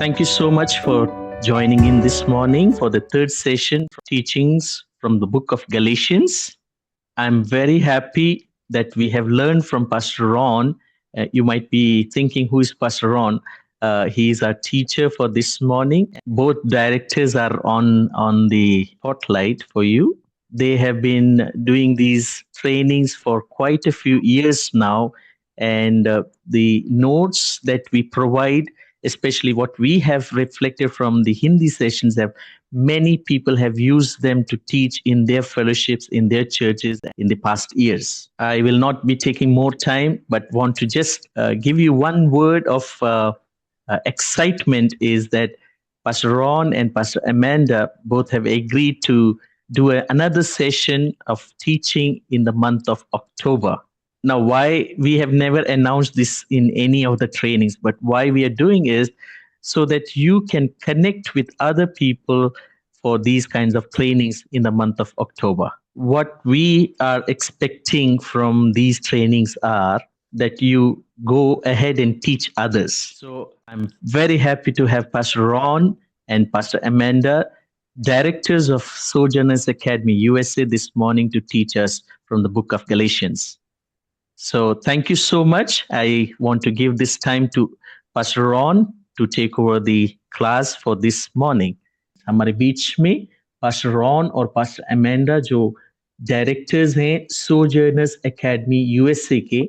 Thank you so much for joining in this morning for the third session of teachings from the book of Galatians. I'm very happy that we have learned from Pastor Ron. You might be thinking, who is Pastor Ron? He is our teacher for this morning. Both directors are on the spotlight for you. They have been doing these trainings for quite a few years now, and the notes that we provide, especially what we have reflected from the Hindi sessions, have many people have used them to teach in their fellowships, in their churches in the past years. I will not be taking more time, but want to just give you one word of excitement is that Pastor Ron and Pastor Amanda both have agreed to do another session of teaching in the month of October. Now, why we have never announced this in any of the trainings, but why we are doing is so that you can connect with other people for these kinds of trainings in the month of October. What we are expecting from these trainings are that you go ahead and teach others. So I'm very happy to have Pastor Ron and Pastor Amanda, directors of Sojourners Academy USA, this morning to teach us from the book of Galatians. So thank you so much. I want to give this time to Pastor Ron to take over the class for this morning. हमारे बीच में pastor Ron और pastor Amanda जो directors हैं सोजर्नर्स academy USA के,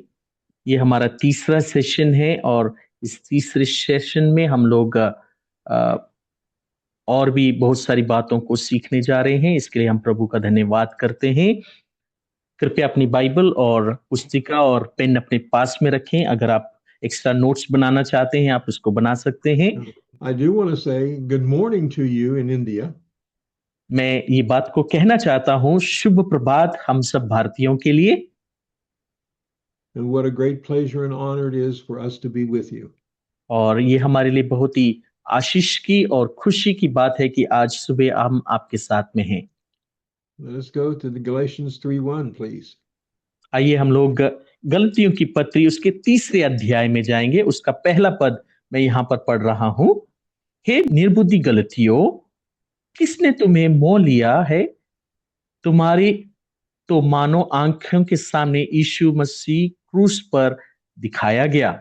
ये हमारा तीसरा session है और इस तीसरे सेशन में हम लोग और भी बहुत सारी बातों को सीखने जा रहे हैं। इसके लिए हम प्रभु का धन्यवाद करते हैं। कृपया अपनी बाइबल और पुस्तिका और पेन अपने पास में रखें। अगर आप एक्स्ट्रा नोट्स बनाना चाहते हैं आप उसको बना सकते हैं। I do want to say good morning to you in India. मैं ये बात को कहना चाहता हूँ, शुभ प्रभात हम सब भारतीयों के लिए। And what a great pleasure and honor it is for us to be with you. और ये हमारे लिए बहुत ही आशीष की और खुशी की बात है कि आज सुबह हम आपके साथ में हैं। Let us go to the Galatians 3:1, please. आइए हम लोग गलतियों की पत्री उसके तीसरे अध्याय में जाएंगे। उसका पहला पद मैं यहाँ पर पढ़ रहा हूँ। हे निर्बुद्धि गलतियों, किसने तुम्हें मोह लिया है? तुम्हारी तो मानो आंखों के सामने यीशु मसीह क्रूस पर दिखाया गया।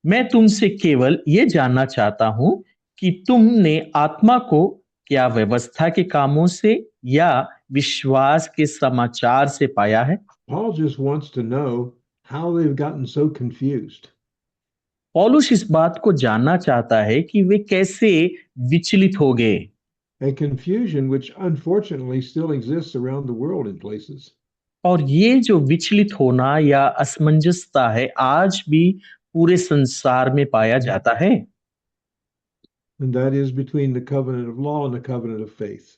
मैं तुमसे केवल ये जानना चाहता हूं कि तुमने आत्मा को क्या व्यवस्था के कामों से या विश्वास के समाचार से पाया है? Paul just wants to know how they've gotten so confused. पौलुस इस बात को जानना चाहता है कि वे कैसे विचलित हो गए। A confusion which unfortunately still exists around the world in places. और ये जो विचलित होना या असमंजसता है आज भी पूरे संसार में पाया जाता है। And that is between the covenant of law and the covenant of faith.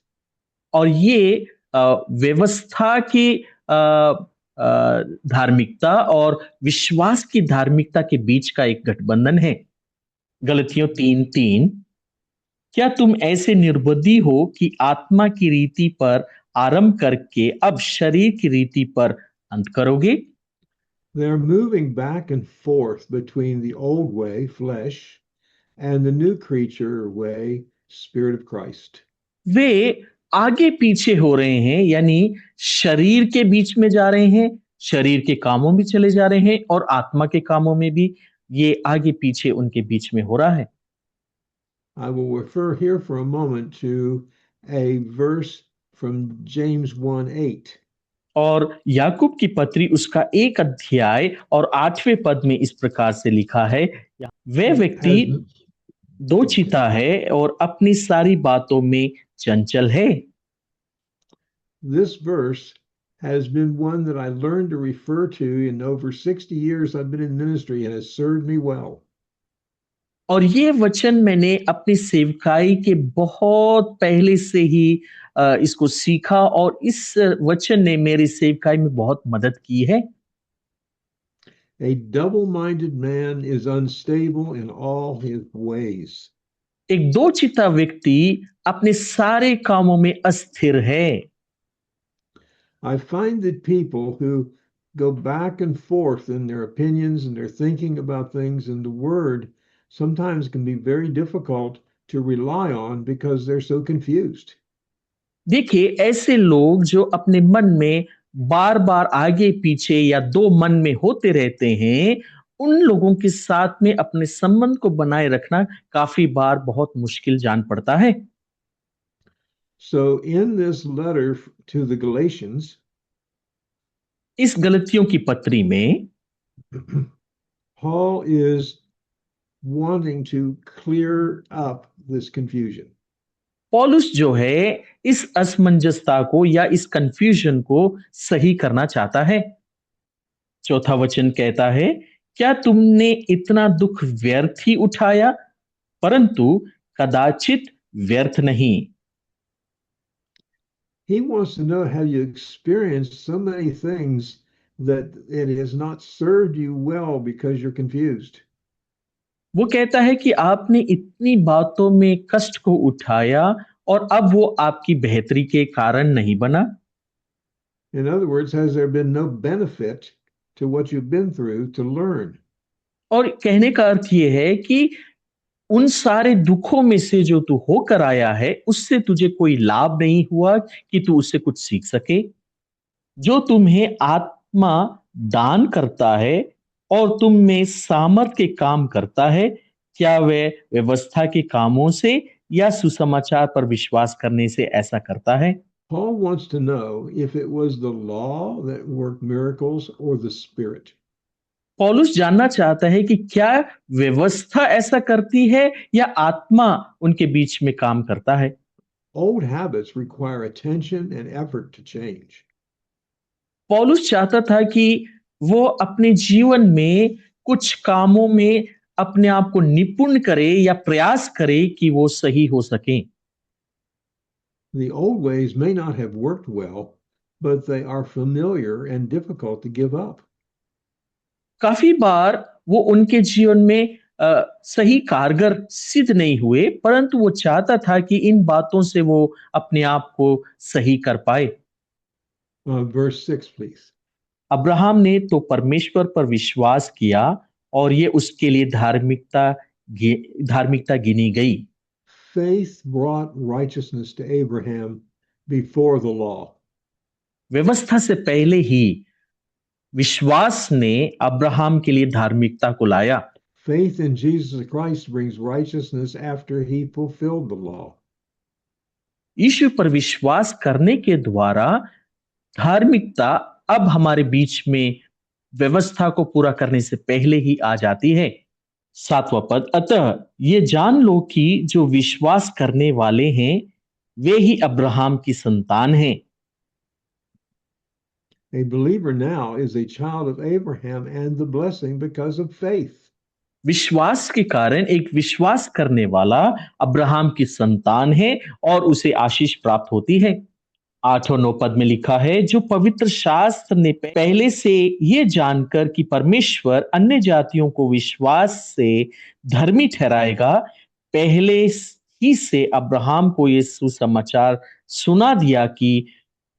और ये व्यवस्था की धार्मिकता और विश्वास की धार्मिकता के बीच का एक गठबंधन है। गलतियों 3:3, क्या तुम ऐसे निर्बुद्धि हो कि आत्मा की रीति पर आरंभ करके अब शरीर की रीति पर अंत करोगे? They're moving back and forth between the old way, flesh, and the new creature way, Spirit of Christ. वे आगे पीछे हो रहे हैं, यानी शरीर के बीच में जा रहे हैं, शरीर के कामों में चले जा रहे हैं और आत्मा के कामों में भी ये आगे पीछे उनके बीच में हो रहा है। I will refer here for a moment to a verse from James 1:8. और याकूब की पत्री उसका 1 अध्याय और 8वें पद में इस प्रकार से लिखा है, वे व्यक्ति दो चिता है और अपनी सारी बातों में चंचल है। This verse has been one that I learned to refer to in over 60 years I've been in ministry and has served me well. और ये वचन मैंने अपनी सेवकाई के बहुत पहले से ही इसको सीखा और इस वचन ने मेरी सेवकाई में बहुत मदद की है। A double-minded man is unstable in all his ways. एक दो चिता व्यक्ति अपने सारे कामों में अस्थिर है। I find that people who go back and forth in their opinions and their thinking about things in the Word sometimes can be very difficult to rely on because they're so confused. देखिए, ऐसे लोग जो अपने मन में बार-बार आगे पीछे या दो मन में होते रहते हैं, उन लोगों के साथ में अपने संबंध को बनाए रखना काफ़ी बार बहुत मुश्किल जान पड़ता है। So, in this letter to the Galatians, इस गलतियों की पत्री में Paul is wanting to clear up this confusion. पौलुस जो है, इस असमंजसता को या इस कन्फ्यूजन को सही करना चाहता है। चौथा वचन कहता है, क्या तुमने इतना दुख व्यर्थ ही उठाया, परंतु कदाचित व्यर्थ नहीं। He wants to know how you experienced so many things that it has not served you well because you're confused. वो कहता है कि आपने इतनी बातों में कष्ट को उठाया और अब वो आपकी बेहतरी के कारण नहीं बना। In other words, has there been no benefit to what you've been through to learn? और कहने का अर्थ ये है कि उन सारे दुखों में से जो तू होकर आया है, उससे तुझे कोई लाभ नहीं हुआ कि तू उससे कुछ सीख सके। जो तुम्हें आत्मा दान करता है और तुम में सामर्थ के काम करता है, क्या वह व्यवस्था के कामों से या सुसमाचार पर विश्वास करने से ऐसा करता है। Paul wants to know if it was the law that worked miracles or the Spirit. पौलुस जानना चाहता है कि क्या व्यवस्था ऐसा करती है या आत्मा उनके बीच में काम करता है। Old habits require attention and effort to change. पौलुस चाहता था कि वो अपने जीवन में कुछ कामों में अपने आप को निपुण करे या प्रयास करे कि वो सही हो सके। The old ways may not have worked well, but they are familiar and difficult to give up. काफी बार वो उनके जीवन में सही कारगर सिद्ध नहीं हुए, परंतु वो चाहता था कि इन बातों से वो अपने आप को सही कर पाए। Verse 6, please. अब्राहम ने तो परमेश्वर पर विश्वास किया और ये उसके लिए धार्मिकता गिनी गई। Faith brought righteousness to Abraham before the law. व्यवस्था से पहले ही विश्वास ने अब्राहम के लिए धार्मिकता को लाया। Faith in Jesus Christ brings righteousness after he fulfilled the law. यीशु पर विश्वास करने के द्वारा धार्मिकता अब हमारे बीच में व्यवस्था को पूरा करने से पहले ही आ जाती है। सातवां पद, अतः ये जान लो कि जो विश्वास करने वाले हैं वे ही अब्राहम की संतान हैं। A believer now is a child of Abraham and the blessing because of faith. विश्वास के कारण एक विश्वास करने वाला अब्राहम की संतान है और उसे आशीष प्राप्त होती है। 8 और 9 पद में लिखा है, जो पवित्र शास्त्र ने पहले से ये जानकर कि परमेश्वर अन्य जातियों को विश्वास से धर्मी ठहराएगा, पहले ही से अब्राहम को ये सुसमाचार सुना दिया कि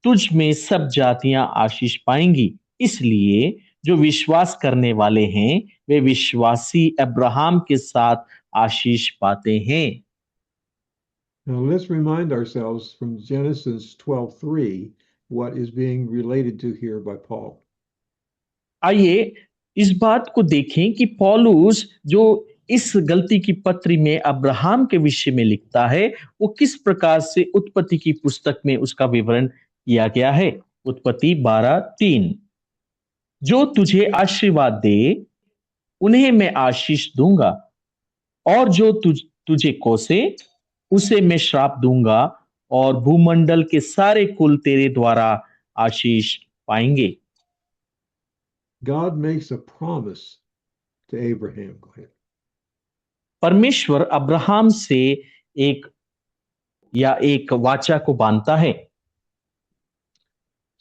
तुझ में सब जातियां आशीष पाएंगी। इसलिए जो विश्वास करने वाले हैं वे विश्वासी अब्राहम के साथ आशीष पाते हैं। Now let's remind ourselves from Genesis 12:3 what is being related to here by Paul. आइए इस बात को देखें कि पौलुस जो इस गलती की पत्री में अब्राहम के विषय में लिखता है, वो किस प्रकार से उत्पत्ति की पुस्तक में उसका विवरण किया गया है। उत्पत्ति 12:3, जो तुझे आशीर्वाद दे उन्हें मैं आशीष दूंगा और जो तुझे कोसे उसे मैं श्राप दूंगा और भूमंडल के सारे कुल तेरे द्वारा आशीष पाएंगे। God makes a promise to Abraham. Go ahead. परमेश्वर अब्राहम से एक वाचा को बांधता है।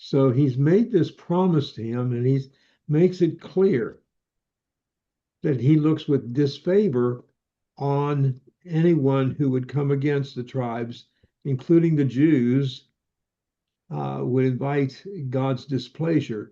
So he's made this promise to him and he makes it clear that he looks with disfavor on anyone who would come against the tribes, including the Jews, would invite God's displeasure.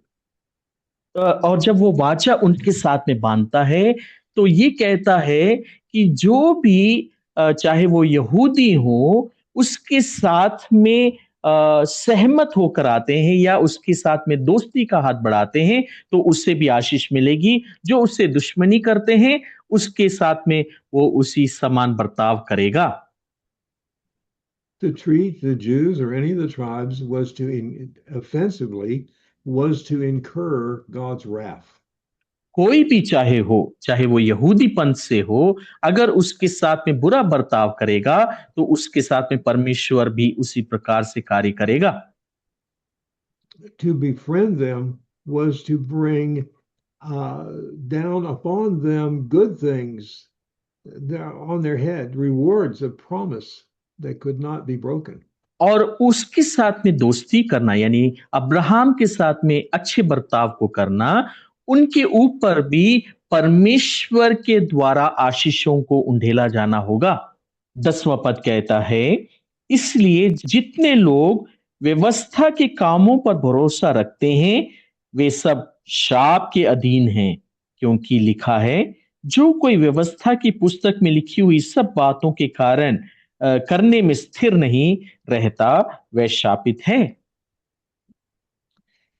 और जब वो वाचा उनके साथ में बांधता है तो ये कहता है कि जो भी चाहे वो यहूदी हो, उसके साथ में सहमत होकर आते हैं या उसके साथ में दोस्ती का हाथ बढ़ाते हैं, तो उससे भी आशीष मिलेगी। जो उससे दुश्मनी करते हैं, उसके साथ में वो उसी समान बर्ताव करेगा। To treat the Jews or any of the tribes was offensively was to incur God's wrath. कोई भी चाहे वो यहूदी पंथ से हो, अगर उसके साथ में बुरा बर्ताव करेगा, तो उसके साथ में परमेश्वर भी उसी प्रकार से कार्य करेगा। To befriend them was to bring down upon them good things on their head, rewards of promise that could not be broken. और उसके साथ में दोस्ती करना यानी अब्राहम के साथ में अच्छे बर्ताव को करना, उनके ऊपर भी परमेश्वर के द्वारा आशीषों को उंडेला जाना होगा। 10वां पद कहता है, इसलिए जितने लोग व्यवस्था के कामों पर भरोसा रखते हैं, वे सब शाप के अधीन हैं, क्योंकि लिखा है, जो कोई व्यवस्था की पुस्तक में लिखी हुई सब बातों के कारण करने में स्थिर नहीं रहता, वह शापित है।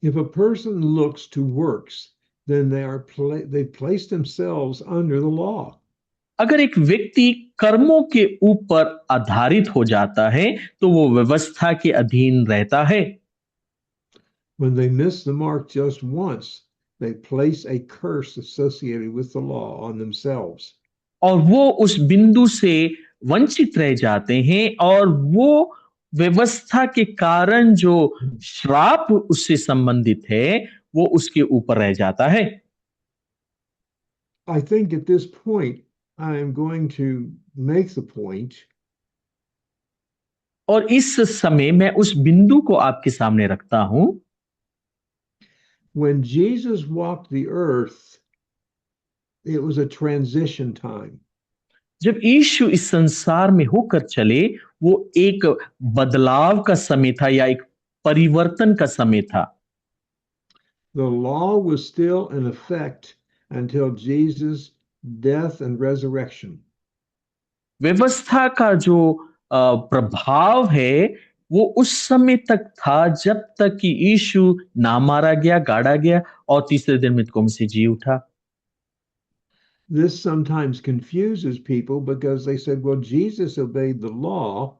If a person looks to works, then they place themselves under the law. अगर एक व्यक्ति कर्मों के ऊपर आधारित हो जाता है, तो वो व्यवस्था के अधीन रहता है। When they miss the mark just once, they place a curse associated with the law on themselves. और वो उस बिंदु से वंचित रह जाते हैं और वो व्यवस्था के कारण जो श्राप उससे संबंधित है, वो उसके ऊपर रह जाता है। I think at this point, I am going to make the point और इस समय मैं उस बिंदु को आपके सामने रखता हूं। when Jesus walked the earth, it was a transition time. जब यीशु इस संसार में होकर चले, वो एक बदलाव का समय था या एक परिवर्तन का समय था। The law was still in effect until Jesus' death and resurrection. व्यवस्था का जो प्रभाव है, वो उस समय तक था जब तक कि यीशु ना मारा गया, गाड़ा गया और तीसरे दिन मृतकों में से जी उठा। This sometimes confuses people because they said, well, Jesus obeyed the law,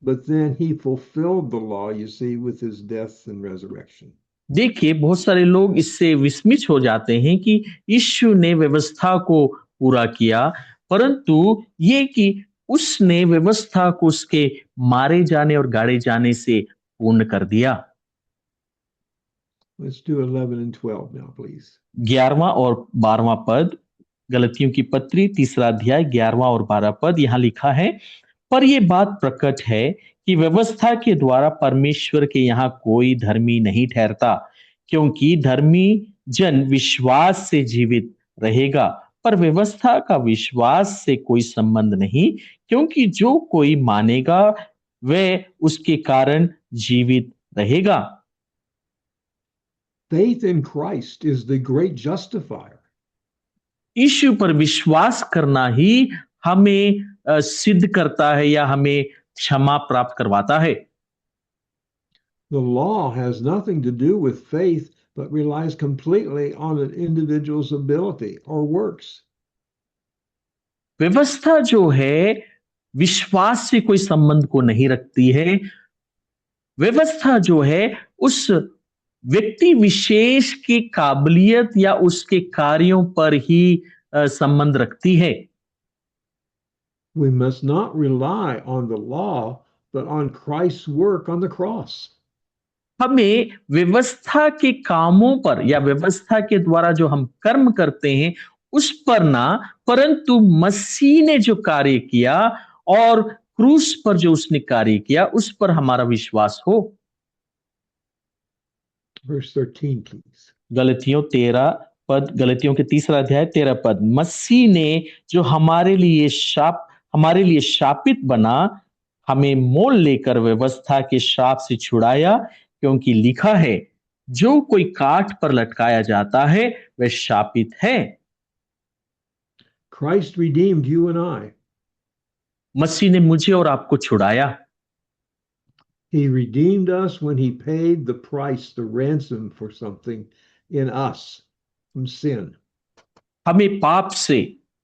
but then he fulfilled the law, you see, with his death and resurrection. देखिए, बहुत सारे लोग इससे विस्मित हो जाते हैं कि यीशु ने व्यवस्था को पूरा किया, परंतु ये कि उसने व्यवस्था को उसके मारे जाने और गाड़े जाने से पूर्ण कर दिया। Let's do 11 and 12 now, please. 11वां और 12वां पद, गलतियों की पत्री 3रा अध्याय 11वां और 12 पद, यहां लिखा है, पर यह बात प्रकट है कि व्यवस्था के द्वारा परमेश्वर के यहाँ कोई धर्मी नहीं ठहरता, क्योंकि धर्मी जन विश्वास से जीवित रहेगा, पर व्यवस्था का विश्वास से कोई संबंध नहीं, क्योंकि जो कोई मानेगा वह उसके कारण जीवित रहेगा। Faith in Christ is the great justifier. यीशु पर विश्वास करना ही हमें सिद्ध करता है या हमें क्षमा प्राप्त करवाता है। The law has nothing to do with faith, but relies completely on an individual's ability or works. व्यवस्था जो है विश्वास से कोई संबंध को नहीं रखती है। व्यवस्था जो है उस व्यक्ति विशेष की काबिलियत या उसके कार्यों पर ही संबंध रखती है। We must not rely on the law, but on Christ's work on the cross. हमें व्यवस्था के कामों पर या व्यवस्था के द्वारा जो हम कर्म करते हैं उस पर ना, परंतु मसीह ने जो कार्य किया और क्रूस पर जो उसने कार्य किया उस पर हमारा विश्वास हो। Verse 13, please. गलतियों 13 पद, गलतियों के 3रा अध्याय 13 पद, मसीह ने जो हमारे लिए शापित बना, हमें मोल लेकर व्यवस्था के श्राप से छुड़ाया, क्योंकि लिखा है, जो कोई काठ पर लटकाया जाता है वह शापित है। Christ redeemed you and I. मसीह ने मुझे और आपको छुड़ाया। He redeemed us when he paid the price, the ransom for something in us from sin. हमें पाप से,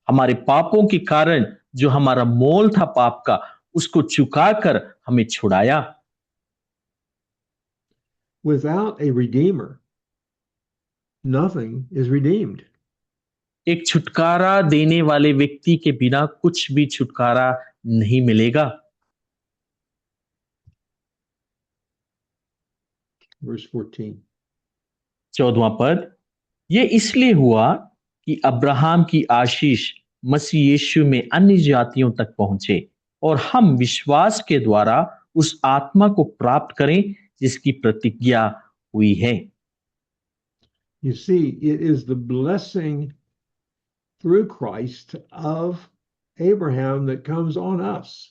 हमारे पापों के कारण जो हमारा मोल था पाप का, उसको चुकाकर हमें छुड़ाया। Without a redeemer, nothing is redeemed. एक छुटकारा देने वाले व्यक्ति के बिना कुछ भी छुटकारा नहीं मिलेगा। Verse 14. 14वां पद, ये इसलिए हुआ कि अब्राहम की आशीष मसीह यीशु में अन्य जातियों तक पहुंचे और हम विश्वास के द्वारा उस आत्मा को प्राप्त करें जिसकी प्रतिज्ञा हुई है। You see, it is the blessing through Christ of Abraham that comes on us.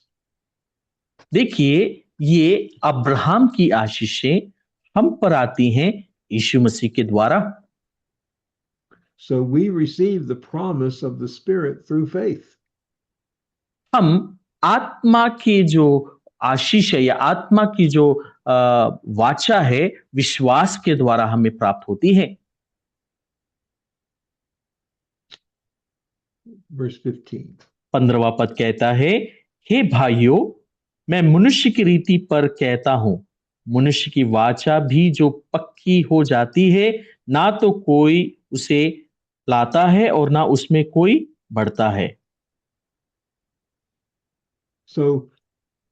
देखिए, ये अब्राहम की आशीषें हम पर आती हैं यीशु मसीह के द्वारा। So we receive the promise of the Spirit through faith. हम आत्मा की जो आशीष है या आत्मा की जो वाचा है, विश्वास के द्वारा हमें प्राप्त होती है। Verse 15. 15वां पद कहता है, हे भाइयों, मैं मनुष्य की रीति पर कहता हूं, मनुष्य की वाचा भी जो पक्की हो जाती है, ना तो कोई उसे लाता है और ना उसमें कोई बढ़ता है। So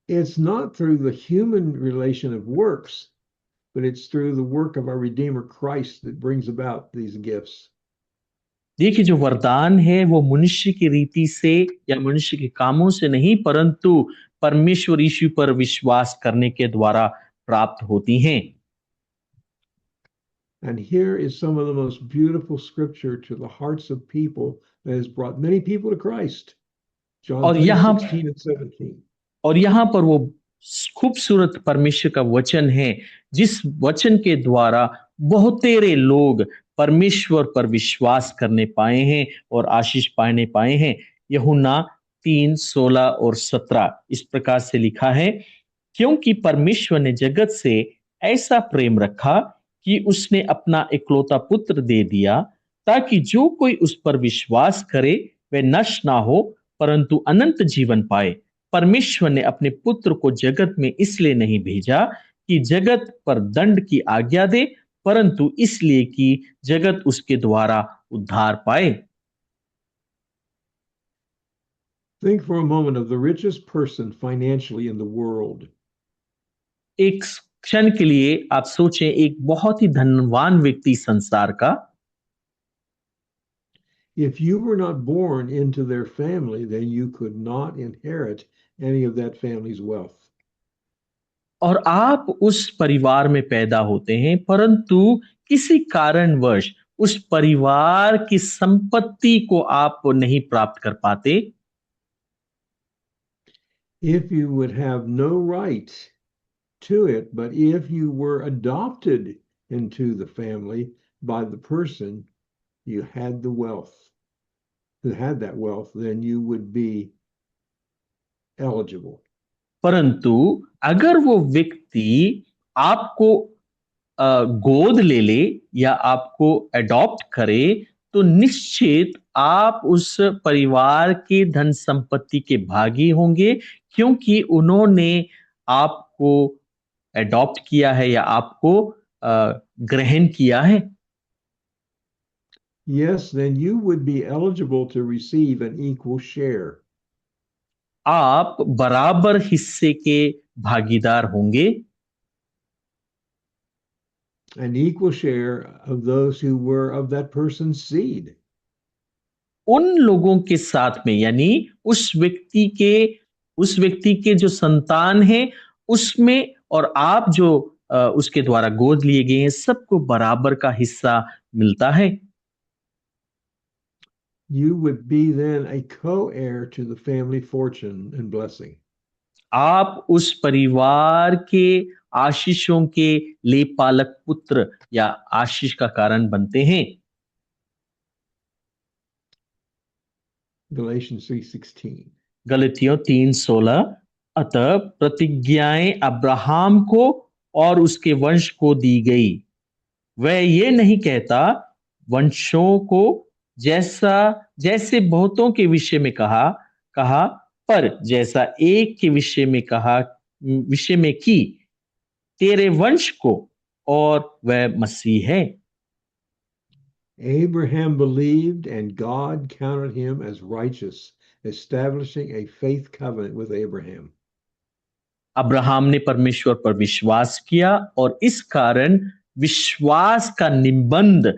it's not through the human relation of works, but it's through the work of our Redeemer Christ that brings about these gifts. देखिए, जो वरदान है वो मनुष्य की रीति से या मनुष्य के कामों से नहीं, परंतु परमेश्वर यीशु पर विश्वास करने के द्वारा प्राप्त होती हैं। And here is some of the most beautiful scripture to the hearts of people that has brought many people to Christ. John और 3:16 and 17. और यहाँ पर वो खूबसूरत परमेश्वर का वचन है, जिस वचन के द्वारा बहुतेरे लोग परमेश्वर पर विश्वास करने पाए हैं और आशीष पाने पाए हैं। यूहन्ना 3:16 और 17 इस प्रकार से लिखा है, क्योंकि परमेश्वर ने जगत से ऐसा प्रेम रखा कि उसने अपना इकलौता पुत्र दे दिया, ताकि जो कोई उस पर विश्वास करे वह नष्ट ना हो परंतु अनंत जीवन पाए। परमेश्वर ने अपने पुत्र को जगत में इसलिए नहीं भेजा कि जगत पर दंड की आज्ञा दे, परंतु इसलिए कि जगत उसके द्वारा उद्धार पाए। Think for a moment of the richest person financially in the world. एक क्षण के लिए आप सोचें, एक बहुत ही धनवान व्यक्ति संसार का, If you were not born into their family, then you could not inherit any of that family's wealth. और आप उस परिवार में पैदा होते हैं, परंतु किसी कारणवश उस परिवार की संपत्ति को आप नहीं प्राप्त कर पाते। If you would have no right to it, but if you were adopted into the family by the person you had the wealth, who had that wealth, then you would be eligible. परंतु अगर वो व्यक्ति आपको गोद ले ले या आपको अडॉप्ट करे, तो निश्चित आप उस परिवार के धन संपत्ति के भागी होंगे, क्योंकि उन्होंने आपको अडॉप्ट किया है या आपको ग्रहण किया है। Yes, then you would be eligible to receive an equal share. आप बराबर हिस्से के भागीदार होंगे। An equal share of those who were of that person's seed. उन लोगों के साथ में, यानी उस व्यक्ति के जो संतान है उसमें, और आप जो उसके द्वारा गोद लिए गए हैं, सबको बराबर का हिस्सा मिलता है। You would be then a co-heir to the family fortune and blessing. आप उस परिवार के आशीषों के लेपालक पुत्र या आशीष का कारण बनते हैं। Galatians 3:16. गलतियों 3:16 अतः प्रतिज्ञाएं अब्राहम को और उसके वंश को दी गई। वह ये नहीं कहता वंशों को जैसे बहुतों के विषय में कहा पर जैसा एक के विषय में की तेरे वंश को, और वह मसीह है। Abraham believed and God counted him as righteous, establishing a faith covenant with Abraham. Abraham ने परमेश्वर पर विश्वास किया और इस कारण विश्वास का निबंध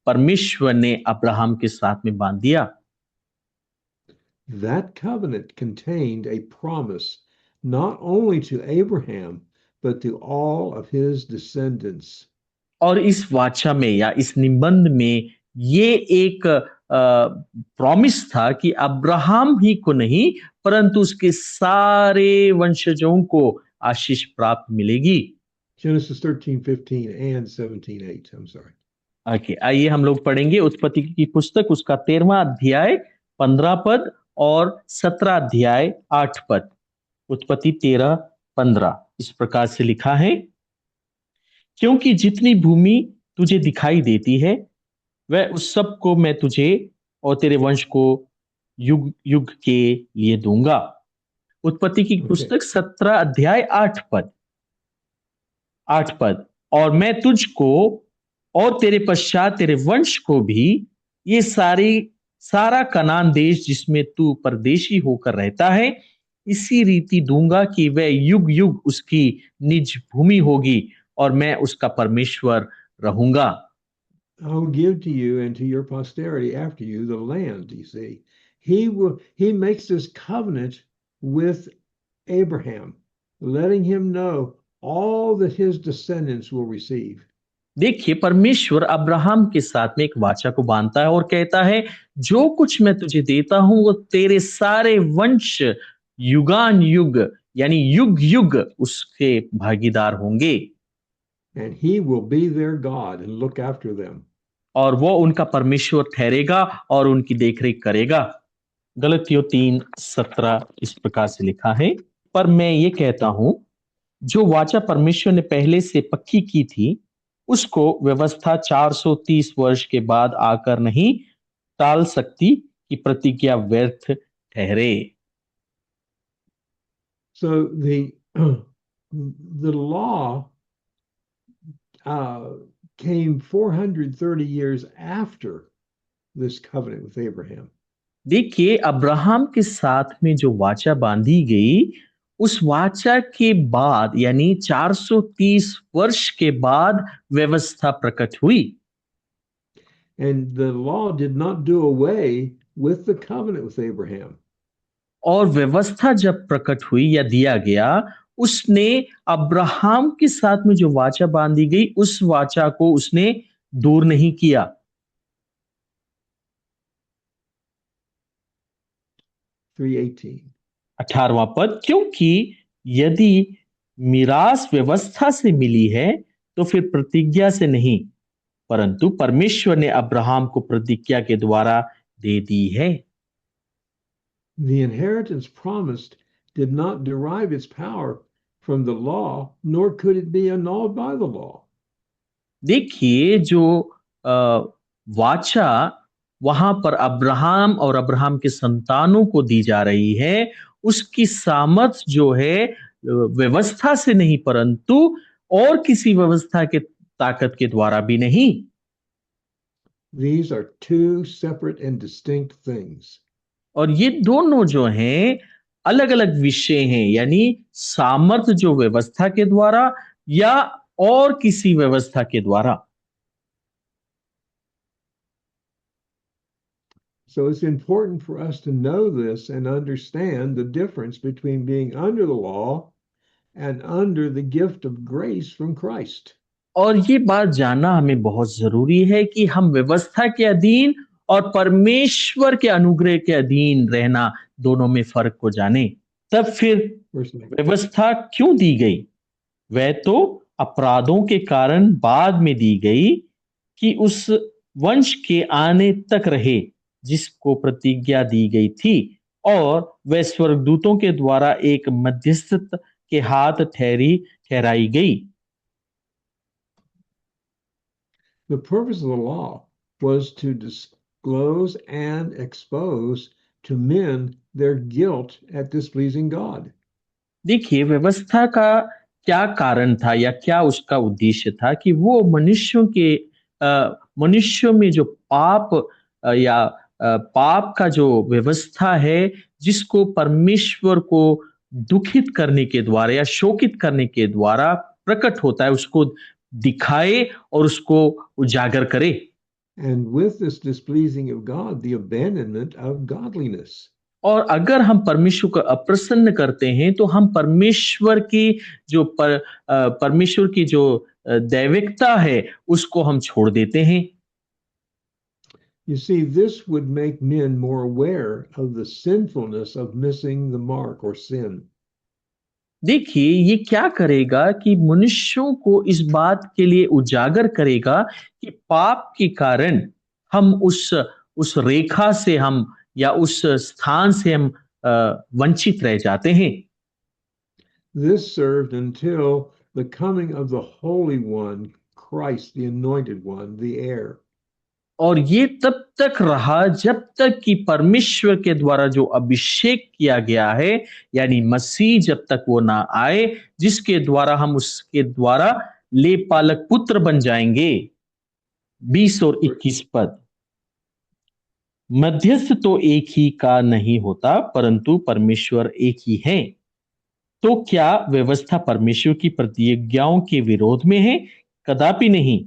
परमेश्वर ने अब्राहम के साथ में बांध दिया। That covenant contained a promise not only to Abraham but to all of his descendants. और इस वाचा में या इस निबंध में ये एक प्रॉमिस था कि अब्राहम ही को नहीं परंतु उसके सारे वंशजों को आशीष प्राप्त मिलेगी। Genesis 13:15 and 17:8. I'm sorry. Okay, आइए हम लोग पढ़ेंगे उत्पत्ति की पुस्तक उसका 13वां अध्याय 15 पद और 17 अध्याय 8 पद। उत्पत्ति 13:15 इस प्रकार से लिखा है, क्योंकि जितनी भूमि तुझे दिखाई देती है वह उस सब को मैं तुझे और तेरे वंश को युग युग के लिए दूंगा। उत्पत्ति की पुस्तक 17 अध्याय 8 पद, और मैं तुझको और तेरे पश्चात तेरे वंश को भी ये सारा कनान देश जिसमें तू परदेशी होकर रहता है इसी रीति दूंगा कि वह युग युग उसकी निज भूमि होगी और मैं उसका परमेश्वर रहूंगा। I will give to you and to your posterity after you the land. You see, he makes this covenant with Abraham, letting him know all that his descendants will receive. देखिए, परमेश्वर अब्राहम के साथ में एक वाचा को बांधता है और कहता है जो कुछ मैं तुझे देता हूं वो तेरे सारे वंश युगान युग यानी युग युग उसके भागीदार होंगे। And he will be their God and look after them. और वो उनका परमेश्वर ठहरेगा और उनकी देखरेख करेगा। गलतियों 3:17 इस प्रकार से लिखा है, पर मैं ये कहता हूं जो वाचा परमेश्वर ने पहले से पक्की की थी उसको व्यवस्था 430 वर्ष के बाद आकर नहीं टाल सकती कि प्रतिज्ञा व्यर्थ ठहरे। So the law came 430 years after this covenant with Abraham. देखिए, अब्राहम के साथ में जो वाचा बांधी गई उस वाचा के बाद यानी 430 वर्ष के बाद व्यवस्था प्रकट हुई। And the law did not do away with the covenant with Abraham. और व्यवस्था जब प्रकट हुई या दिया गया उसने अब्राहम के साथ में जो वाचा बांधी गई उस वाचा को उसने दूर नहीं किया। 18वां पद, क्योंकि यदि मिरास व्यवस्था से मिली है तो फिर प्रतिज्ञा से नहीं, परंतु परमेश्वर ने अब्राहम को प्रतिज्ञा के द्वारा दे दी है। The inheritance promised did not derive its power from the law, nor could it be annulled by the law. देखिए, जो वाचा वहां पर अब्राहम और अब्राहम के संतानों को दी जा रही है उसकी सामर्थ जो है व्यवस्था से नहीं परंतु और किसी व्यवस्था के ताकत के द्वारा भी नहीं। These are two separate and distinct things. और ये दोनों जो हैं अलग अलग विषय हैं, यानी सामर्थ्य जो व्यवस्था के द्वारा या और किसी व्यवस्था के द्वारा। So it's important for us to know this and understand the difference between being under the law and under the gift of grace from Christ. और ये बात जानना हमें बहुत जरूरी है कि हम व्यवस्था के अधीन और परमेश्वर के अनुग्रह के अधीन रहना दोनों में फर्क को जाने। तब फिर व्यवस्था क्यों दी गई? वह तो अपराधों के कारण बाद में दी गई कि उस वंश के आने तक रहे जिसको प्रतिज्ञा दी गई थी, और वह स्वर्गदूतों के द्वारा एक मध्यस्थ के हाथ ठहराई गई। The purpose of the law was to disclose and expose to men their guilt at displeasing God. देखिए, व्यवस्था का क्या कारण था या क्या उसका उद्देश्य था कि वो मनुष्यों में जो पाप पाप का जो व्यवस्था है, जिसको परमेश्वर को दुखित करने के द्वारा या शोकित करने के द्वारा प्रकट होता है, उसको दिखाए और उसको उजागर करे। And with this displeasing of God, the abandonment of godliness. और अगर हम परमेश्वर को अप्रसन्न करते हैं, तो हम परमेश्वर की जो दैविकता है, उसको हम छोड़ देते हैं। You see, this would make men more aware of the sinfulness of missing the mark or sin. देखिए, ये क्या करेगा कि मनुष्यों को इस बात के लिए उजागर करेगा कि पाप के कारण हम उस रेखा से हम या उस स्थान से हम वंचित रह जाते हैं। This served until the coming of the Holy One, Christ, the Anointed One, the heir. और ये तब तक रहा जब तक कि परमेश्वर के द्वारा जो अभिषेक किया गया है, यानी मसीह, जब तक वो ना आए, जिसके द्वारा हम उसके द्वारा लेपालक पुत्र बन जाएंगे। 20 और 21 पद। मध्यस्थ तो एक ही का नहीं होता, परंतु परमेश्वर एक ही है। तो क्या व्यवस्था परमेश्वर की प्रतिज्ञाओं के विरोध में है? कदापि नहीं।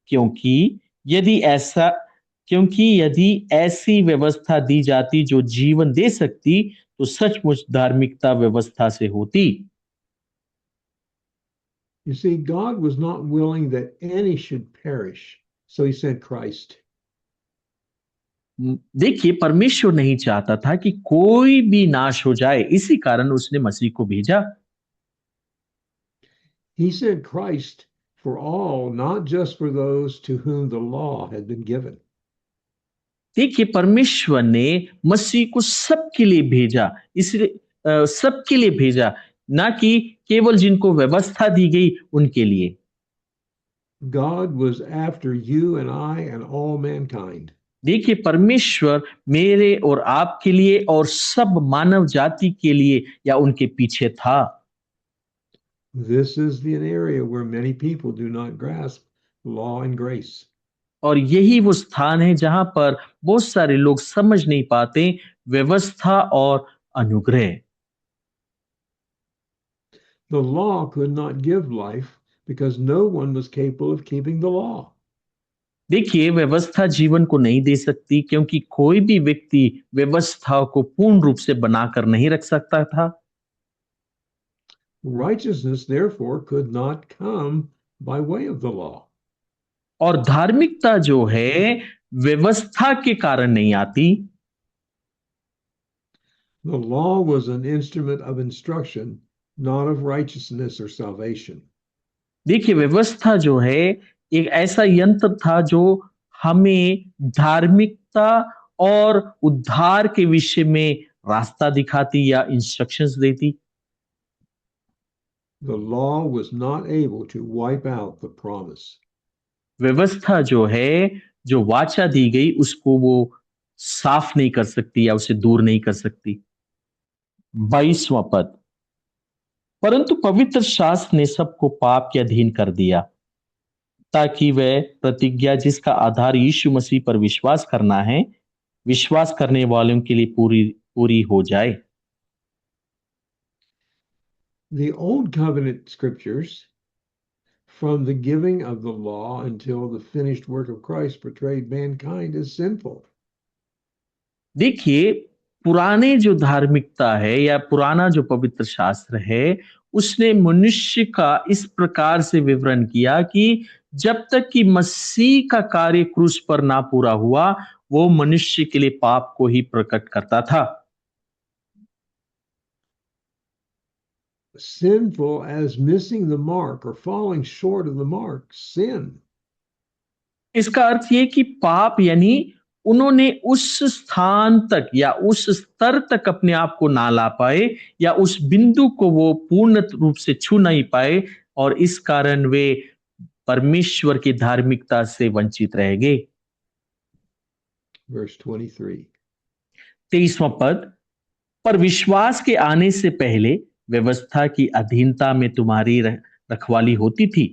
क्योंकि यदि ऐसा क्योंकि यदि ऐसी व्यवस्था दी जाती जो जीवन दे सकती, तो सचमुच धार्मिकता व्यवस्था से होती। You see, God was not willing that any should perish, so he sent Christ. देखिए, परमेश्वर नहीं चाहता था कि कोई भी नाश हो जाए, इसी कारण उसने मसीह को भेजा। He sent Christ for all, not just for those to whom the law had been given. देखिए, परमेश्वर ने मसीह को सबके लिए भेजा, इसलिए सबके लिए भेजा, ना कि केवल जिनको व्यवस्था दी गई उनके लिए। God was after you and I and all mankind. देखिए, परमेश्वर मेरे और आपके लिए और सब मानव जाति के लिए या उनके पीछे था। This is the area where many people do not grasp law and grace. और यही वो स्थान है जहां पर बहुत सारे लोग समझ नहीं पाते व्यवस्था और अनुग्रह। The law could not give life because no one was capable of keeping the law. देखिए, व्यवस्था जीवन को नहीं दे सकती, क्योंकि कोई भी व्यक्ति व्यवस्था को पूर्ण रूप से बनाकर नहीं रख सकता था। Righteousness, therefore, could not come by way of the law. और धार्मिकता जो है व्यवस्था के कारण नहीं आती। The law was an instrument of instruction, not of righteousness or salvation. देखिए, व्यवस्था जो है एक ऐसा यंत्र था जो हमें धार्मिकता और उद्धार के विषय में रास्ता दिखाती या इंस्ट्रक्शंस देती। The law was not able to wipe out the promise. व्यवस्था जो है, जो वाचा दी गई, उसको वो साफ नहीं कर सकती या उसे दूर नहीं कर सकती। 22वां पद। परंतु पवित्र शास्त्र ने सबको पाप के अधीन कर दिया, ताकि वह प्रतिज्ञा जिसका आधार यीशु मसीह पर विश्वास करना है, विश्वास करने वालों के लिए पूरी पूरी हो जाए। The Old Covenant scriptures, from the giving of the law until the finished work of Christ, portrayed mankind as sinful. देखिए, पुराने जो धार्मिकता है या पुराना जो पवित्र शास्त्र है, उसने मनुष्य का इस प्रकार से विवरण किया कि जब तक कि मसीह का कार्य क्रूस पर ना पूरा हुआ, वो मनुष्य के लिए पाप को ही प्रकट करता था। Sinful as missing the mark or falling short of the mark, sin. इसका अर्थ ये कि पाप यानी उन्होंने उस स्थान तक या उस स्तर तक अपने आप को ना ला पाए, या उस बिंदु को वो पूर्ण रूप से छू नहीं पाए, और इस कारण वे परमेश्वर की धार्मिकता से वंचित रह गए। Verse 23. 23वां पद, पर विश्वास के आने से पहले व्यवस्था की अधीनता में तुम्हारी रखवाली होती थी,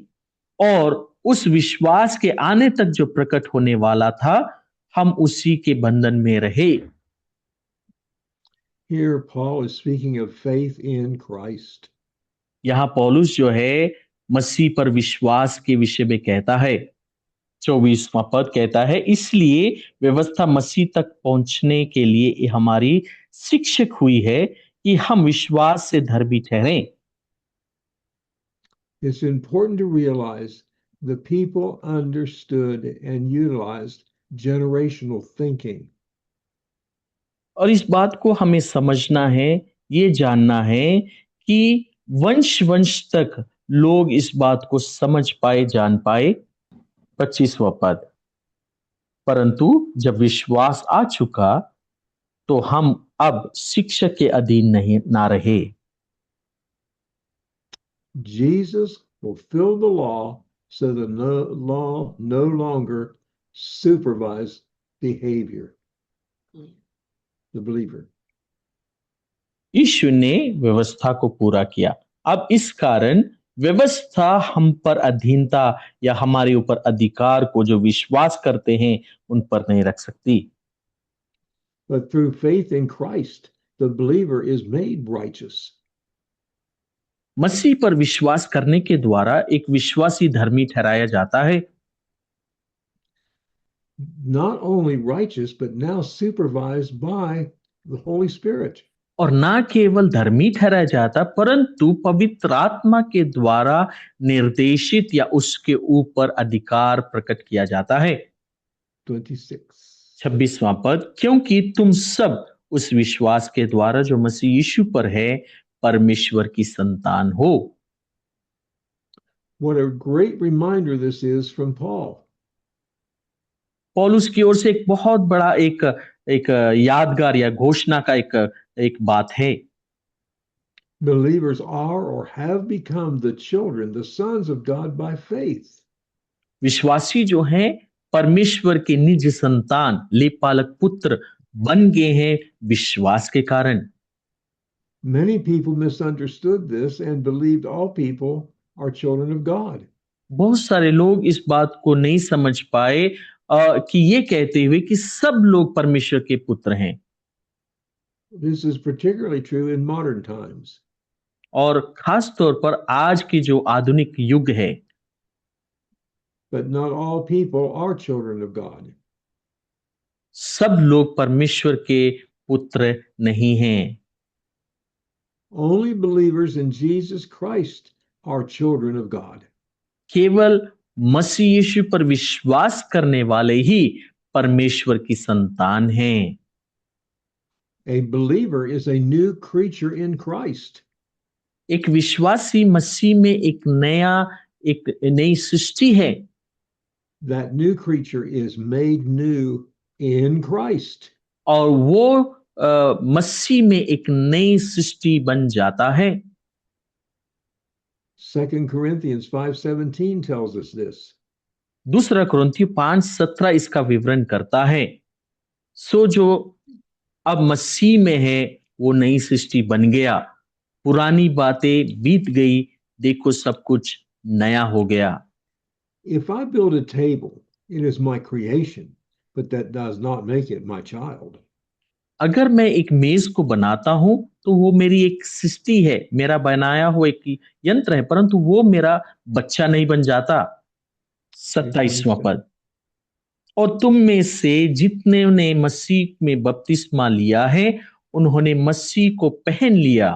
और उस विश्वास के आने तक जो प्रकट होने वाला था, हम उसी के बंधन में रहे। Here, Paul is speaking of faith in Christ. यहां पौलुस जो है मसीह पर विश्वास के विषय में कहता है। 24वां पद कहता है, इसलिए व्यवस्था मसीह तक पहुंचने के लिए हमारी शिक्षक हुई है कि हम विश्वास से धर्मी ठहरें। It's important to realize the people understood and utilized generational thinking. और इस बात को हमें समझना है, ये जानना है कि वंश वंश तक लोग इस बात को समझ पाए, जान पाए। 25वां पद, परंतु जब विश्वास आ चुका तो हम अब शिक्षक के अधीन नहीं ना रहे। Jesus fulfilled the law so the law no longer supervised behavior. The believer. यीशु ने व्यवस्था को पूरा किया, अब इस कारण व्यवस्था हम पर अधीनता या हमारे ऊपर अधिकार को जो विश्वास करते हैं उन पर नहीं रख सकती। But through faith in Christ, the believer is made righteous. मसीह पर विश्वास करने के द्वारा एक विश्वासी धर्मी ठहराया जाता है। Not only righteous, but now supervised by the Holy Spirit. और ना केवल धर्मी ठहराया जाता, परंतु पवित्र आत्मा के द्वारा निर्देशित या उसके ऊपर अधिकार प्रकट किया जाता है। 26. 26वां पद, क्योंकि तुम सब उस विश्वास के द्वारा जो मसीह यीशु पर है परमेश्वर की संतान हो। What a great reminder this is from Paul. पौलुस की ओर से एक बहुत बड़ा एक यादगार या घोषणा का एक बात है। Believers are or have become the children, the sons of God by faith. विश्वासी जो हैं परमेश्वर के निज संतान, लेपालक पुत्र बन गए हैं विश्वास के कारण। Many people misunderstood this and believed all people are children of God. बहुत सारे लोग इस बात को नहीं समझ पाए कि ये कहते हुए कि सब लोग परमेश्वर के पुत्र हैं। This is particularly true in modern times. और खास तौर पर आज की जो आधुनिक युग है। But not all people are children of God. सब लोग परमेश्वर के पुत्र नहीं हैं। Only believers in Jesus Christ are children of God. केवल मसीह यीशु पर विश्वास करने वाले ही परमेश्वर की संतान हैं। A believer is a new creature in Christ. एक विश्वासी मसीह में एक नई सृष्टि है। That new creature is made new in Christ. और वो मसीह में एक नई सृष्टि बन जाता है। 2 Corinthians 5:17 tells us this. दूसरा कुरिन्थियों 5:17 इसका विवरण करता है, सो जो अब मसीह में है वो नई सृष्टि बन गया, पुरानी बातें बीत गई, देखो सब कुछ नया हो गया। If I build a table, it is my creation, but that does not make it my child. अगर मैं एक मेज को बनाता हूं तो वो मेरी एक सृष्टि है, मेरा बनाया हुआ एक यंत्र है, परंतु वो मेरा बच्चा नहीं बन जाता। 27वां पद, और तुम में से जितने ने मसीह में बपतिस्मा लिया है उन्होंने मसीह को पहन लिया।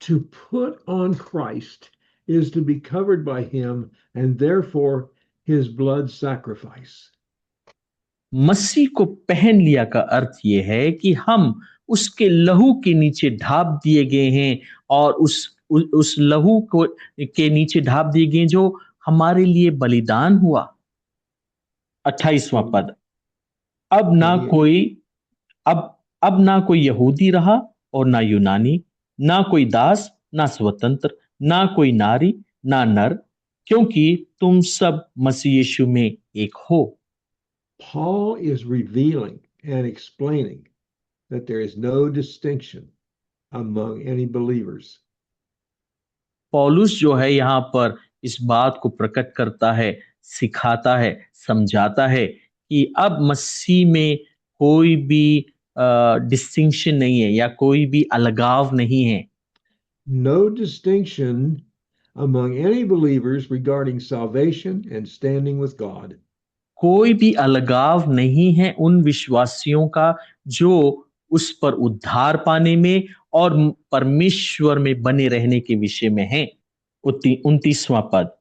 To put on Christ is to be covered by him and therefore his blood sacrifice. मसीह को पहन लिया का अर्थ यह है कि हम उसके लहू के नीचे ढाप दिए गए हैं, और उस लहू के नीचे ढाप दिए गए जो हमारे लिए बलिदान हुआ। 28वां पद, अब ना 28. कोई अब ना कोई यहूदी रहा और ना यूनानी, ना कोई दास ना स्वतंत्र, ना कोई नारी ना नर, क्योंकि तुम सब मसीह यीशु में एक हो। Paul is revealing and explaining that there is no distinction among any believers. पौलुस जो है यहाँ पर इस बात को प्रकट करता है, सिखाता है, समझाता है कि अब मसीह में कोई भी डिस्टिंक्शन नहीं है या कोई भी अलगाव नहीं है। No distinction among any believers regarding salvation and standing with God. कोई भी अलगाव नहीं है उन विश्वासियों का जो उस पर उद्धार पाने में और परमेश्वर में बने रहने के विषय में है। 29वां पद,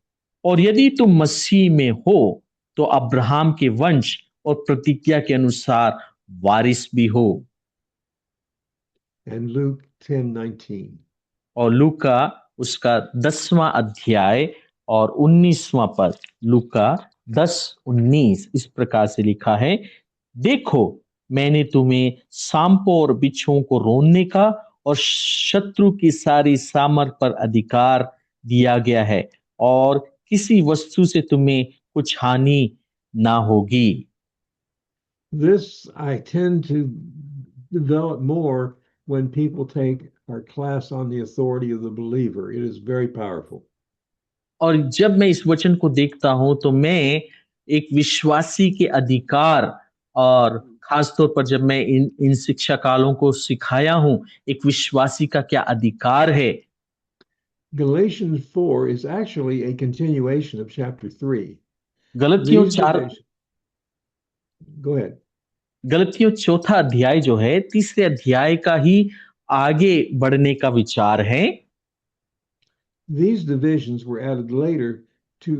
और यदि तुम मसीह में हो तो अब्राहम के वंश और प्रतिज्ञा के अनुसार वारिस भी हो। And Luke 10:19. और लूका उसका 10वां अध्याय और 19वां पद, लूका 10:19 इस प्रकार से लिखा है, देखो मैंने तुम्हें सांपों और बिच्छुओं को रोनने का और शत्रु की सारी सामर्थ पर अधिकार दिया गया है, और किसी वस्तु से तुम्हें कुछ हानि ना होगी। This I tend to develop more when people take our class on the authority of the believer. It is very powerful. और जब मैं इस वचन को देखता हूं तो मैं एक विश्वासी के अधिकार, और खास तौर पर जब मैं इन शिक्षा कालों को सिखाया हूं, एक विश्वासी का क्या अधिकार है। Galatians 4 is actually a continuation of chapter 3. गलतियों These चार divisions, go ahead. गलतियों चौथा अध्याय जो है तीसरे अध्याय का ही आगे बढ़ने का विचार है। These divisions were added later to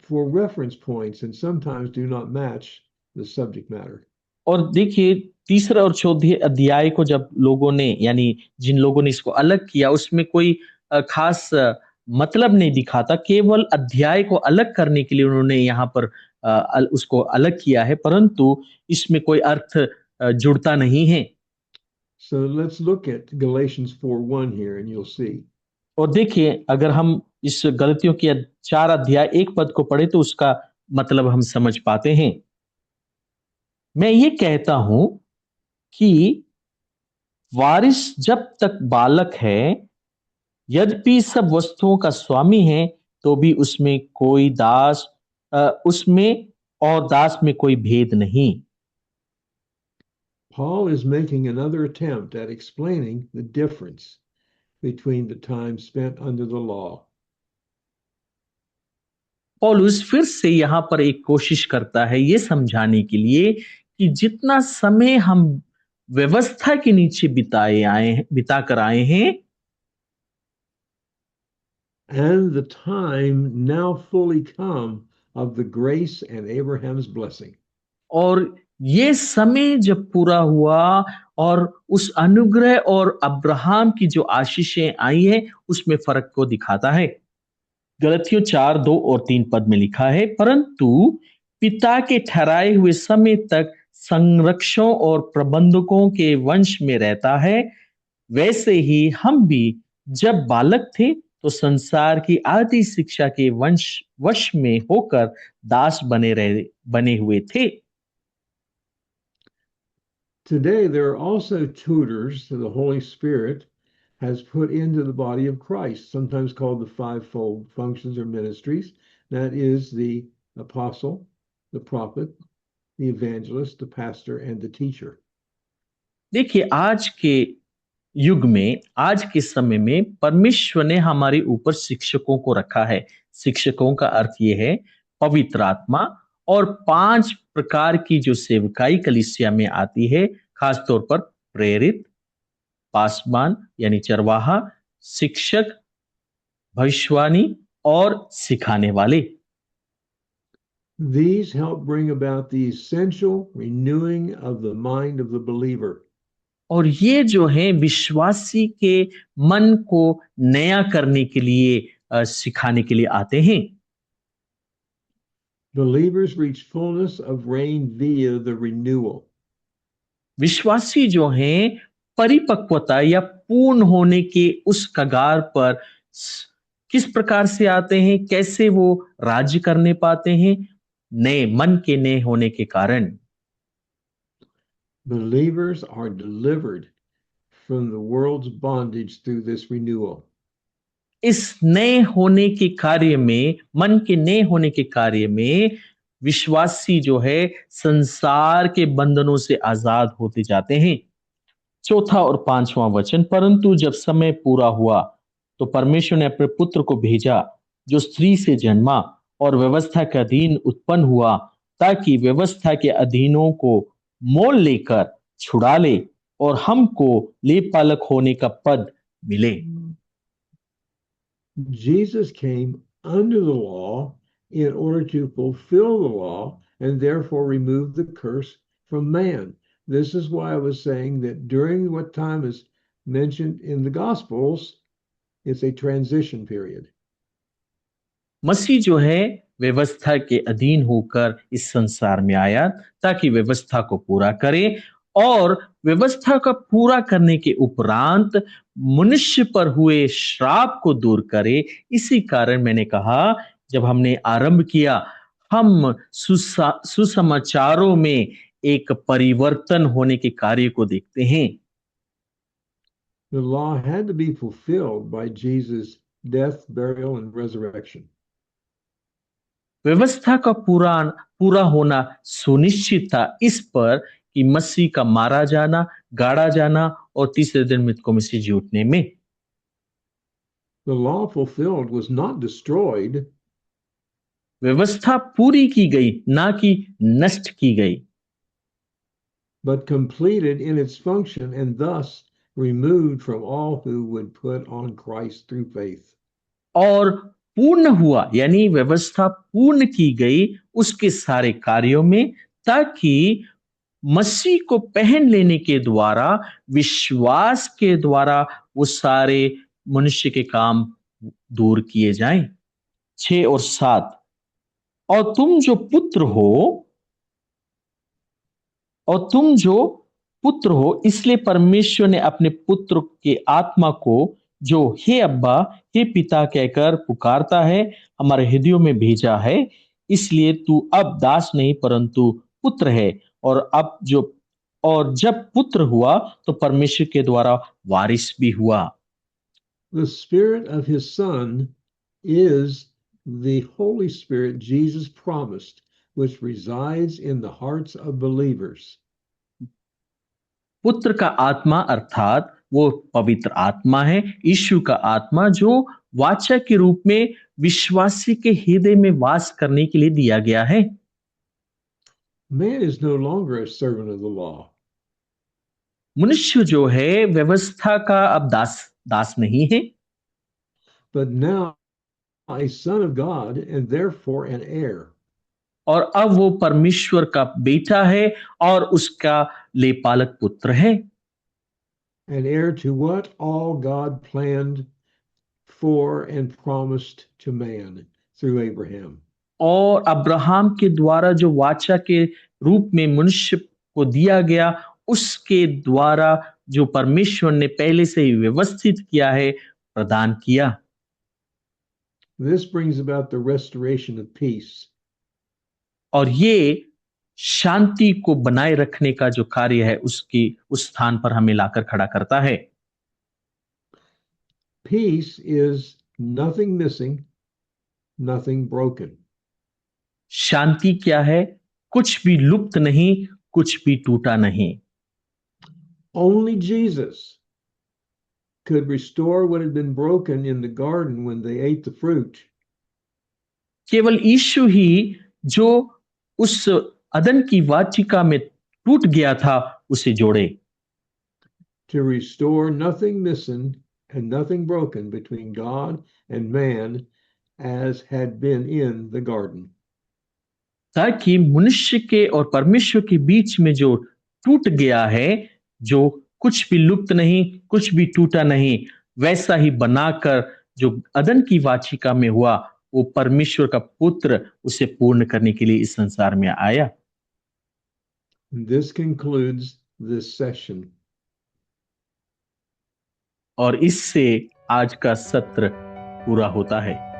for reference points and sometimes do not match the subject matter. और देखिए, तीसरा और चौथे अध्याय को जब लोगों ने, यानी जिन लोगों ने इसको अलग किया, उसमें कोई खास मतलब नहीं दिखाता, केवल अध्याय को अलग करने के लिए उन्होंने यहाँ पर उसको अलग किया है, परंतु इसमें कोई अर्थ जुड़ता नहीं है। So let's look at Galatians 4:1 here and you'll see. और देखिए, अगर हम इस गलतियों की 4 अध्याय 1 पद को पढ़े तो उसका मतलब हम समझ पाते हैं। मैं ये कहता हूं कि वारिस जब तक बालक है, यद्यपि सब वस्तुओं का स्वामी है, तो भी उसमें कोई दास उसमें और दास में कोई भेद नहीं। Paul is making another attempt at explaining the difference between the time spent under the law. पौलुस फिर से यहाँ पर एक कोशिश करता है ये समझाने के लिए कि जितना समय हम व्यवस्था के नीचे बिता कर आए हैं, And the time now fully come of the grace and Abraham's blessing. और ये समय जब पूरा हुआ और उस अनुग्रह और अब्राहम की जो आशीषें आई हैं, उसमें फर्क को दिखाता है। गलतियों 4:2 और 3 पद में लिखा है, परंतु पिता के ठहराए हुए समय तक संरक्षकों और प्रबंधकों के वंश में रहता है, वैसे ही हम भी जब बालक थे तो संसार की आदि शिक्षा के वश में होकर दास बने हुए थे। Today, there are also tutors that the Holy Spirit has put into the body of Christ, sometimes called the fivefold functions or ministries. That is the apostle, the prophet, the evangelist, the pastor, and the teacher. देखिए, आज के युग में, आज के समय में परमेश्वर ने हमारे ऊपर शिक्षकों को रखा है। शिक्षकों का अर्थ ये है पवित्र आत्मा, और 5 प्रकार की जो सेवकाई कलीसिया में आती है, खास तौर पर प्रेरित, पासवान यानी चरवाहा, शिक्षक, भविष्यवाणी और सिखाने वाले। These help bring about the essential renewing of the mind of the believer. और ये जो है विश्वासी के मन को नया करने के लिए, सिखाने के लिए आते हैं। Believers reach fullness of reign via the renewal. विश्वासी जो हैं परिपक्वता या पूर्ण होने के उस कगार पर किस प्रकार से आते हैं, कैसे वो राज्य करने पाते हैं? नए मन के नए होने के कारण। Believers are delivered from the world's bondage through this renewal. इस नए होने के कार्य में, मन के नए होने के कार्य में विश्वासी जो है संसार के बंधनों से आजाद होते जाते हैं। चौथा और पांचवां वचन, परंतु जब समय पूरा हुआ तो परमेश्वर ने अपने पुत्र को भेजा जो स्त्री से जन्मा और व्यवस्था के अधीन उत्पन्न हुआ, ताकि व्यवस्था के अधीनों को मोल लेकर छुड़ा ले और हमको लेपालक होने का पद मिले। Jesus came under the law in order to fulfill the law and therefore remove the curse from man. This is why I was saying that during what time is mentioned in the Gospels, it's a transition period. मसीह जो है व्यवस्था के अधीन होकर इस संसार में आया ताकि व्यवस्था को पूरा करे, और व्यवस्था का पूरा करने के उपरांत मनुष्य पर हुए श्राप को दूर करे। इसी कारण मैंने कहा, जब हमने आरंभ किया, हम सुसमाचारों में एक परिवर्तन होने के कार्य को देखते हैं। The law had to be fulfilled by Jesus' death, burial, and resurrection. व्यवस्था का पूरा होना सुनिश्चित था इस पर कि मसीह का मारा जाना, गाड़ा जाना और तीसरे दिन मृतकों में से जी उठने में। The law fulfilled was not destroyed, व्यवस्था पूरी की गई, ना कि नष्ट की गई, but completed in its function and thus removed from all who would put on Christ through faith. और पूर्ण हुआ, यानी व्यवस्था पूर्ण की गई उसके सारे कार्यों में, ताकि मसीह को पहन लेने के द्वारा, विश्वास के द्वारा वो सारे मनुष्य के काम दूर किए जाएं। 6 और 7, और तुम जो पुत्र हो इसलिए परमेश्वर ने अपने पुत्र के आत्मा को, जो हे अब्बा हे पिता कहकर पुकारता है, हमारे हृदयों में भेजा है। इसलिए तू अब दास नहीं परंतु पुत्र है, और जब पुत्र हुआ तो परमेश्वर के द्वारा वारिस भी हुआ। The Spirit of His Son is the Holy Spirit Jesus promised, which resides in the hearts of believers. पुत्र का आत्मा अर्थात वो पवित्र आत्मा है, यीशु का आत्मा, जो वाचा के रूप में विश्वासी के हृदय में वास करने के लिए दिया गया है। Man is no longer a servant of the law, मनुष्य जो है व्यवस्था का अब दास नहीं है, but now a son of God and therefore an heir. और अब वो परमेश्वर का बेटा है और उसका लेपालक पुत्र है। An heir to what all God planned for and promised to man through Abraham. और अब्राहम के द्वारा जो वाचा के रूप में मनुष्य को दिया गया, उसके द्वारा जो परमेश्वर ने पहले से ही व्यवस्थित किया है, प्रदान किया। This brings about the restoration of peace. और ये शांति को बनाए रखने का जो कार्य है उस स्थान पर हमें लाकर खड़ा करता है। Peace is nothing missing, nothing broken. शांति क्या है? कुछ भी लुप्त नहीं, कुछ भी टूटा नहीं। Only Jesus could restore what had been broken in the garden when they ate the fruit. केवल यीशु ही जो उस अदन की वाटिका में टूट गया था उसे जोड़े। To restore nothing missing and nothing broken between God and man as had been in the garden. ताकि मनुष्य के और परमेश्वर के बीच में जो टूट गया है, जो कुछ भी लुप्त नहीं, कुछ भी टूटा नहीं, वैसा ही बनाकर जो अदन की वाटिका में हुआ, वो परमेश्वर का पुत्र उसे पूर्ण करने के लिए इस संसार में आया। This concludes this session. और इससे आज का सत्र पूरा होता है।